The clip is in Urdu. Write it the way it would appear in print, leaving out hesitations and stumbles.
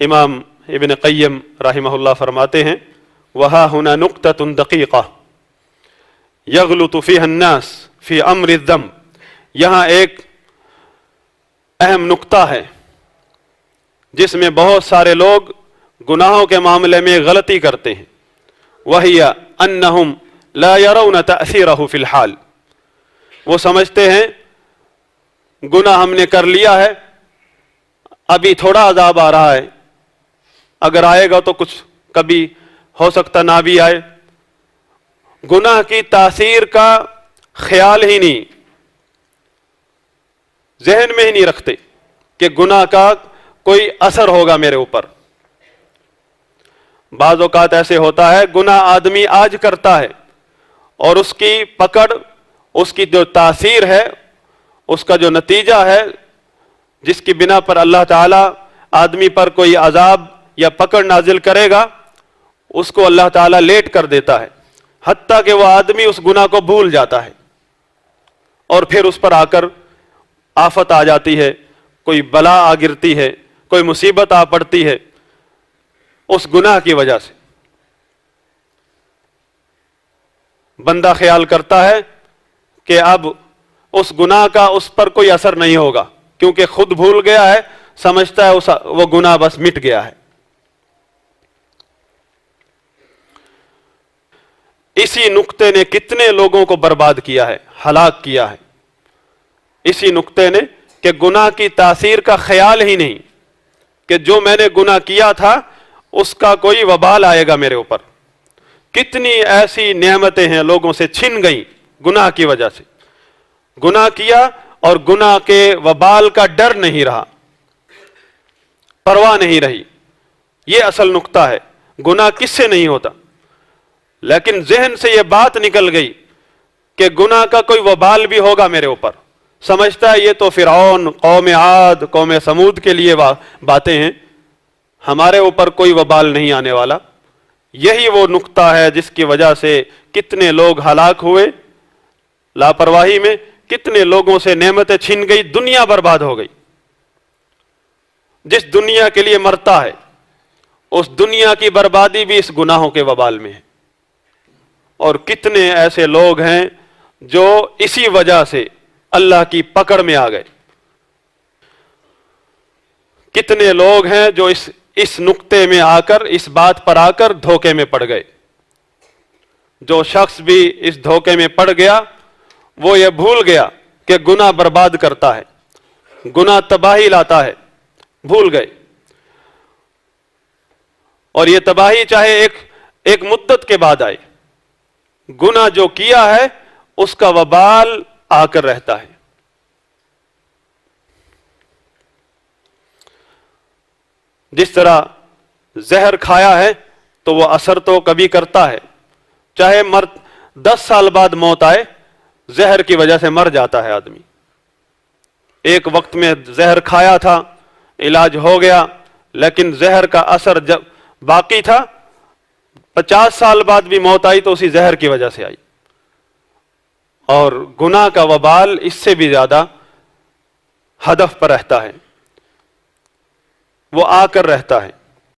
امام ابن قیم رحمہ اللہ فرماتے ہیں وہا ہنا نقطۃ دقیقہ یغلط فیہا الناس فی امر الذنب، یہاں ایک اہم نقطہ ہے جس میں بہت سارے لوگ گناہوں کے معاملے میں غلطی کرتے ہیں، وہی انہم لا یرون تأثیرہ فی الحال، وہ سمجھتے ہیں گناہ ہم نے کر لیا ہے، ابھی تھوڑا عذاب آ رہا ہے، اگر آئے گا تو کچھ کبھی ہو سکتا نہ بھی آئے، گناہ کی تاثیر کا خیال ہی نہیں، ذہن میں ہی نہیں رکھتے کہ گناہ کا کوئی اثر ہوگا میرے اوپر۔ بعض اوقات ایسے ہوتا ہے گناہ آدمی آج کرتا ہے اور اس کی پکڑ، اس کی جو تاثیر ہے، اس کا جو نتیجہ ہے جس کی بنا پر اللہ تعالیٰ آدمی پر کوئی عذاب یا پکڑ نازل کرے گا، اس کو اللہ تعالیٰ لیٹ کر دیتا ہے، حتیٰ کہ وہ آدمی اس گناہ کو بھول جاتا ہے اور پھر اس پر آ کر آفت آ جاتی ہے، کوئی بلا آ گرتی ہے، کوئی مصیبت آ پڑتی ہے اس گناہ کی وجہ سے۔ بندہ خیال کرتا ہے کہ اب اس گناہ کا اس پر کوئی اثر نہیں ہوگا کیونکہ خود بھول گیا ہے، سمجھتا ہے وہ گناہ بس مٹ گیا ہے۔ اسی نقطے نے کتنے لوگوں کو برباد کیا ہے، ہلاک کیا ہے، اسی نقطے نے کہ گناہ کی تاثیر کا خیال ہی نہیں کہ جو میں نے گناہ کیا تھا اس کا کوئی وبال آئے گا میرے اوپر۔ کتنی ایسی نعمتیں ہیں لوگوں سے چھن گئیں گناہ کی وجہ سے، گناہ کیا اور گناہ کے وبال کا ڈر نہیں رہا، پرواہ نہیں رہی۔ یہ اصل نقطہ ہے، گناہ کس سے نہیں ہوتا، لیکن ذہن سے یہ بات نکل گئی کہ گناہ کا کوئی وبال بھی ہوگا میرے اوپر، سمجھتا ہے یہ تو فرعون، قوم عاد، قوم سمود کے لیے باتیں ہیں، ہمارے اوپر کوئی وبال نہیں آنے والا۔ یہی وہ نقطہ ہے جس کی وجہ سے کتنے لوگ ہلاک ہوئے لاپرواہی میں، کتنے لوگوں سے نعمتیں چھن گئی، دنیا برباد ہو گئی۔ جس دنیا کے لیے مرتا ہے اس دنیا کی بربادی بھی اس گناہوں کے وبال میں ہے، اور کتنے ایسے لوگ ہیں جو اسی وجہ سے اللہ کی پکڑ میں آ گئے، کتنے لوگ ہیں جو اس نقطے میں آ کر، اس بات پر آ کر دھوکے میں پڑ گئے۔ جو شخص بھی اس دھوکے میں پڑ گیا وہ یہ بھول گیا کہ گناہ برباد کرتا ہے، گناہ تباہی لاتا ہے، بھول گئے، اور یہ تباہی چاہے ایک مدت کے بعد آئے، گناہ جو کیا ہے اس کا وبال آ کر رہتا ہے۔ جس طرح زہر کھایا ہے تو وہ اثر تو کبھی کرتا ہے، چاہے 10 سال بعد موت آئے، زہر کی وجہ سے مر جاتا ہے آدمی۔ ایک وقت میں زہر کھایا تھا، علاج ہو گیا، لیکن زہر کا اثر جب باقی تھا، 50 سال بعد بھی موت آئی تو اسی زہر کی وجہ سے آئی۔ اور گناہ کا وبال اس سے بھی زیادہ ہدف پر رہتا ہے، وہ آ کر رہتا ہے۔